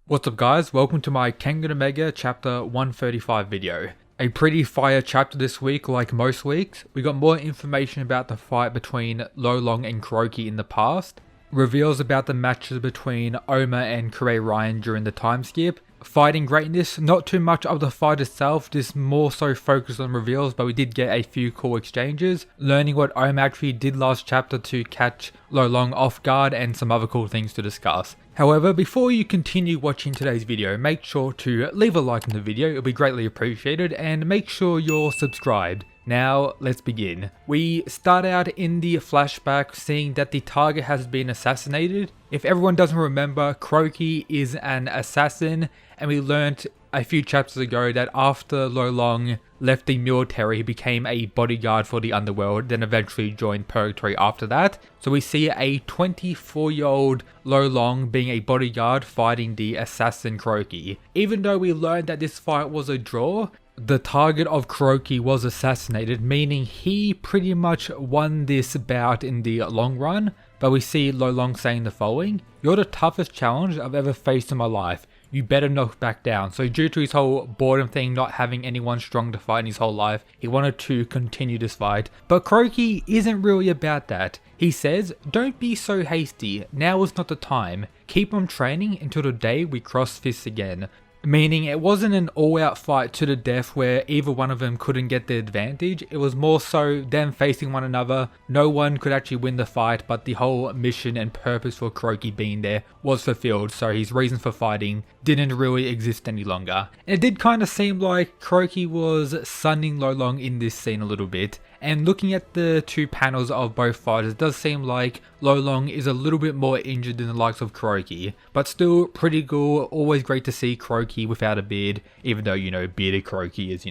What's up guys, welcome to my Kengan Omega chapter 135 video. A pretty fire chapter this week like most weeks. We got more information about the fight between Lolong and Kuroki in the past, reveals about the matches between Oma and Kure Ryan during the time skip, fighting greatness, not too much of the fight itself, just more so focused on reveals, but we did get a few cool exchanges, learning what Oma actually did last chapter to catch Lolong off guard and some other cool things to discuss. However, before you continue watching today's video, make sure to leave a like on the video, it'll be greatly appreciated, and make sure you're subscribed. Now, let's begin. We start out in the flashback seeing that the target has been assassinated. If everyone doesn't remember, Kuroki is an assassin, and we learnt a few chapters ago that after Lolong left the military, he became a bodyguard for the underworld, then eventually joined Purgatory after that. So we see a 24-year-old Lolong being a bodyguard fighting the assassin Kuroki. Even though we learned that this fight was a draw, the target of Kuroki was assassinated, meaning he pretty much won this bout in the long run. But we see Lolong saying the following: "You're the toughest challenge I've ever faced in my life. You better not back down." So due to his whole boredom thing, not having anyone strong to fight in his whole life, he wanted to continue this fight. But Kuroki isn't really about that. He says, "Don't be so hasty, now is not the time. Keep on training until the day we cross fists again." Meaning it wasn't an all-out fight to the death where either one of them couldn't get the advantage. It was more so them facing one another. No one could actually win the fight, but the whole mission and purpose for Kuroki being there was fulfilled, so his reason for fighting didn't really exist any longer. And it did kind of seem like Kuroki was sunning Lolong in this scene a little bit. And looking at the two panels of both fighters, it does seem like Lolong is a little bit more injured than the likes of Kuroki. But still pretty cool, always great to see Kuroki without a beard, even though, bearded Kuroki is,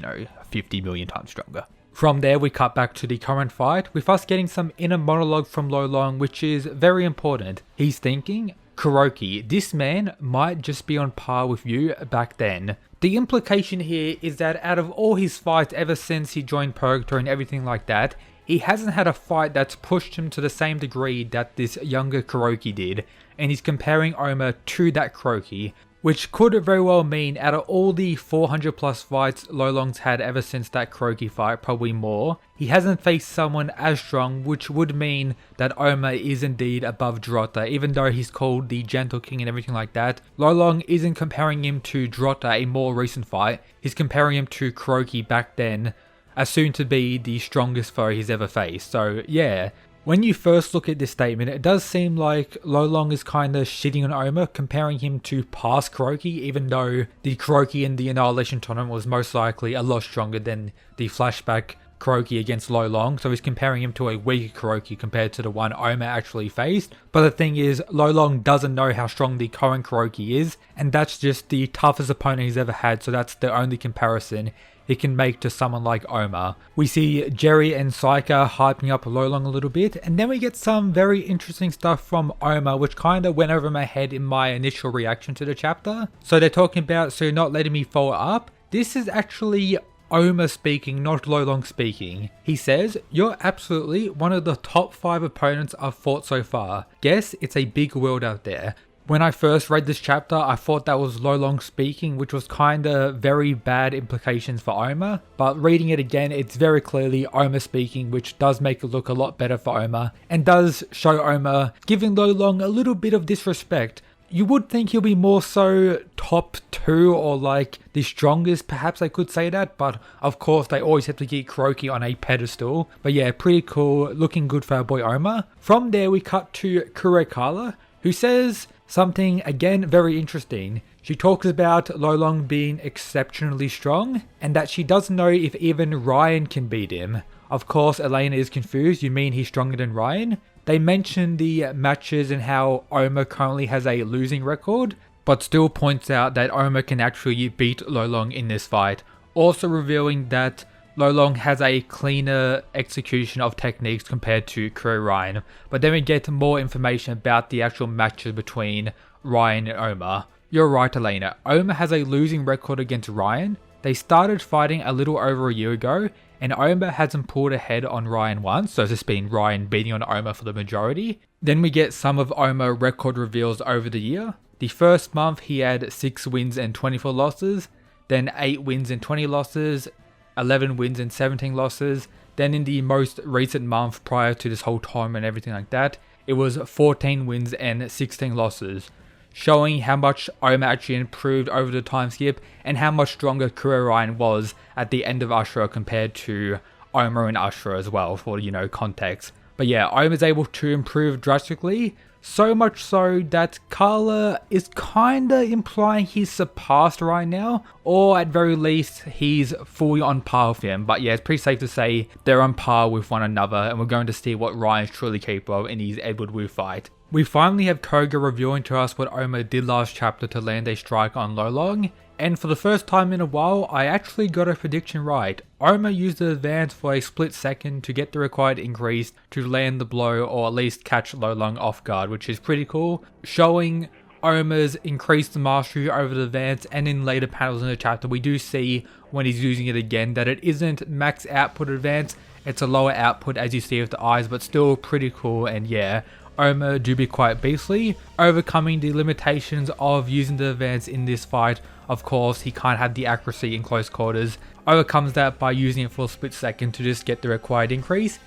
50 million times stronger. From there we cut back to the current fight, with us getting some inner monologue from Lolong, which is very important. He's thinking, "Kuroki, this man might just be on par with you back then." The implication here is that out of all his fights ever since he joined Purgatory and everything like that, he hasn't had a fight that's pushed him to the same degree that this younger Kuroki did, and he's comparing Oma to that Kuroki, which could very well mean out of all the 400 plus fights Lolong's had ever since that Kuroki fight, probably more, he hasn't faced someone as strong, which would mean that Oma is indeed above Drota. Even though he's called the Gentle King and everything like that, Lolong isn't comparing him to Drota, a more recent fight, he's comparing him to Kuroki back then, as soon to be the strongest foe he's ever faced. So yeah. When you first look at this statement, it does seem like Lolong is kind of shitting on Oma, comparing him to past Kuroki, even though the Kuroki in the Annihilation Tournament was most likely a lot stronger than the flashback Kuroki against Lolong, so he's comparing him to a weaker Kuroki compared to the one Oma actually faced. But the thing is, Lolong doesn't know how strong the current Kuroki is, and that's just the toughest opponent he's ever had, so that's the only comparison he can make to someone like Oma. We see Jerry and Saika hyping up Lolong a little bit, and then we get some very interesting stuff from Oma, which kind of went over my head in my initial reaction to the chapter. So they're talking about, "So you're not letting me follow up?" This is actually Oma speaking, not Lolong speaking. He says, "You're absolutely one of the top 5 opponents I've fought so far. Guess it's a big world out there." When I first read this chapter, I thought that was Lolong speaking, which was kinda very bad implications for Oma. But reading it again, it's very clearly Oma speaking, which does make it look a lot better for Oma, and does show Oma giving Lolong a little bit of disrespect. You would think he'll be more so top 2 or like the strongest, perhaps I could say that, but of course they always have to keep Kuroki on a pedestal. But yeah, pretty cool, looking good for our boy Oma. From there we cut to Kurekala, who says something again very interesting. She talks about Lolong being exceptionally strong, and that she doesn't know if even Ryan can beat him. Of course, Elena is confused. "You mean he's stronger than Ryan?" They mention the matches and how Oma currently has a losing record, but still points out that Oma can actually beat Lolong in this fight. Also revealing that Lolong has a cleaner execution of techniques compared to Kure Ryan. But then we get more information about the actual matches between Ryan and Oma. "You're right, Elena. Oma has a losing record against Ryan. They started fighting a little over a year ago, and Oma hasn't pulled ahead on Ryan once, so it's just been Ryan beating on Oma for the majority. Then we get some of Oma record reveals over the year. The first month he had 6 wins and 24 losses, then 8 wins and 20 losses, 11 wins and 17 losses. Then in the most recent month prior to this whole time and everything like that, it was 14 wins and 16 losses, showing how much Oma actually improved over the time skip and how much stronger career Ryan was at the end of Ashura compared to Oma and Ashura as well, for context. But yeah, Oma's able to improve drastically, so much so that Carla is kinda implying he's surpassed right now, or at very least he's fully on par with him. But yeah, it's pretty safe to say they're on par with one another, and we're going to see what Ryan's truly capable of in his Edward Wu fight. We finally have Koga revealing to us what Oma did last chapter to land a strike on Lolong, and for the first time in a while, I actually got a prediction right. Oma used the advance for a split second to get the required increase to land the blow or at least catch Lolong off guard, which is pretty cool, showing Oma's increased mastery over the advance. And in later panels in the chapter, we do see when he's using it again that it isn't max output advance, it's a lower output as you see with the eyes, but still pretty cool. And yeah, Oma do be quite beastly, overcoming the limitations of using the advance in this fight. Of course, he can't have the accuracy in close quarters, overcomes that by using it for a split second to just get the required increase.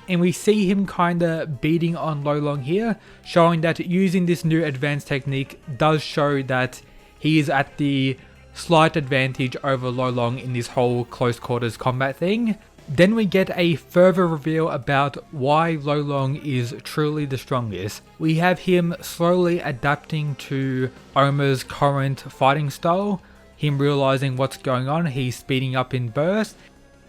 And we see him kinda beating on Lolong here, showing that using this new advanced technique does show that he is at the slight advantage over Lolong in this whole close quarters combat thing. Then we get a further reveal about why Lolong is truly the strongest. We have him slowly adapting to Oma's current fighting style, him realizing what's going on, he's speeding up in bursts,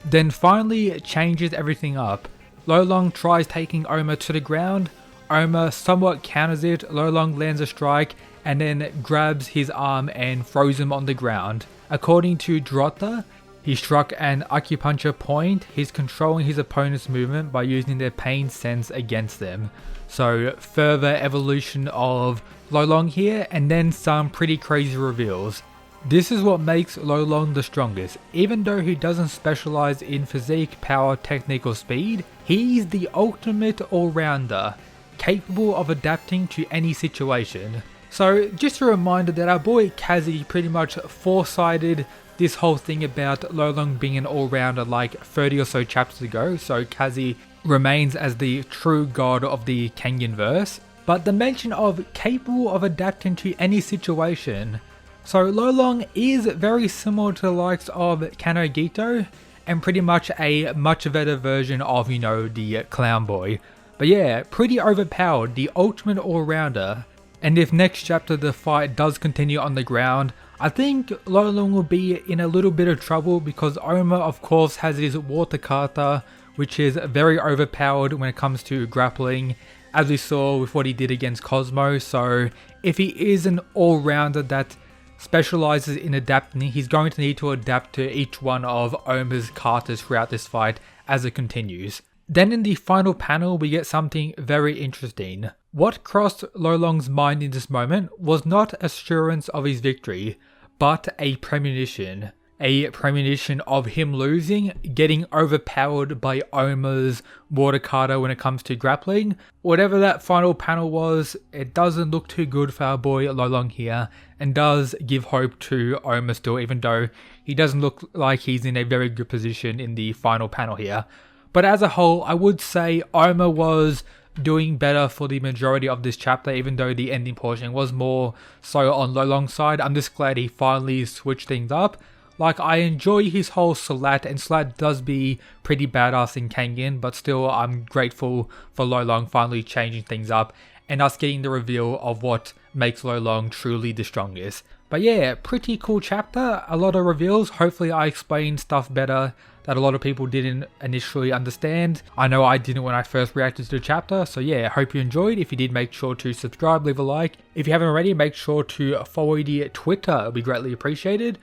then finally changes everything up. Lolong tries taking Oma to the ground, Oma somewhat counters it, Lolong lands a strike, and then grabs his arm and throws him on the ground. According to Drotta, he struck an acupuncture point. He's controlling his opponent's movement by using their pain sense against them. So further evolution of Lolong here, and then some pretty crazy reveals. This is what makes Lolong the strongest. Even though he doesn't specialize in physique, power, technique or speed, he's the ultimate all-rounder, capable of adapting to any situation. So just a reminder that our boy Kazi pretty much foresighted this whole thing about Lolong being an all-rounder like 30 or so chapters ago, so Kazi remains as the true god of the Kengan verse. But the mention of capable of adapting to any situation. So Lolong is very similar to the likes of Kanogito, and pretty much a much better version of, the clown boy. But yeah, pretty overpowered, the ultimate all-rounder. And if next chapter the fight does continue on the ground, I think Lolong will be in a little bit of trouble because Oma of course has his water kata, which is very overpowered when it comes to grappling, as we saw with what he did against Cosmo. So if he is an all-rounder that specializes in adapting, he's going to need to adapt to each one of Oma's katas throughout this fight as it continues. Then in the final panel we get something very interesting. What crossed Lolong's mind in this moment was not assurance of his victory, but a premonition. A premonition of him losing, getting overpowered by Oma's water kata when it comes to grappling. Whatever that final panel was, it doesn't look too good for our boy Lolong here, and does give hope to Oma still, even though he doesn't look like he's in a very good position in the final panel here. But as a whole, I would say Oma was doing better for the majority of this chapter, even though the ending portion was more so on Lolong's side. I'm just glad he finally switched things up. Like, I enjoy his whole Slat, and Slat does be pretty badass in Kengan, but still I'm grateful for Lolong finally changing things up and us getting the reveal of what makes Lolong truly the strongest. But yeah, pretty cool chapter, a lot of reveals. Hopefully I explained stuff better that a lot of people didn't initially understand. I know I didn't when I first reacted to the chapter, so yeah, hope you enjoyed. If you did, make sure to subscribe, leave a like. If you haven't already, make sure to follow the Twitter, it'll be greatly appreciated.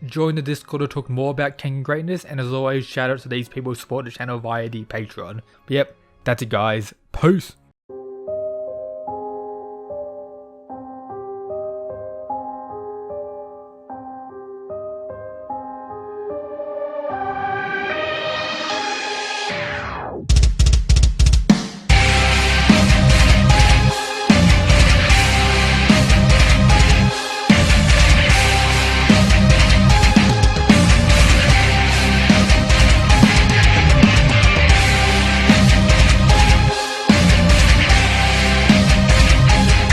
Join the Discord to talk more about Kengan greatness, and as always, shout out to these people who support the channel via the Patreon. But yep, that's it guys, peace!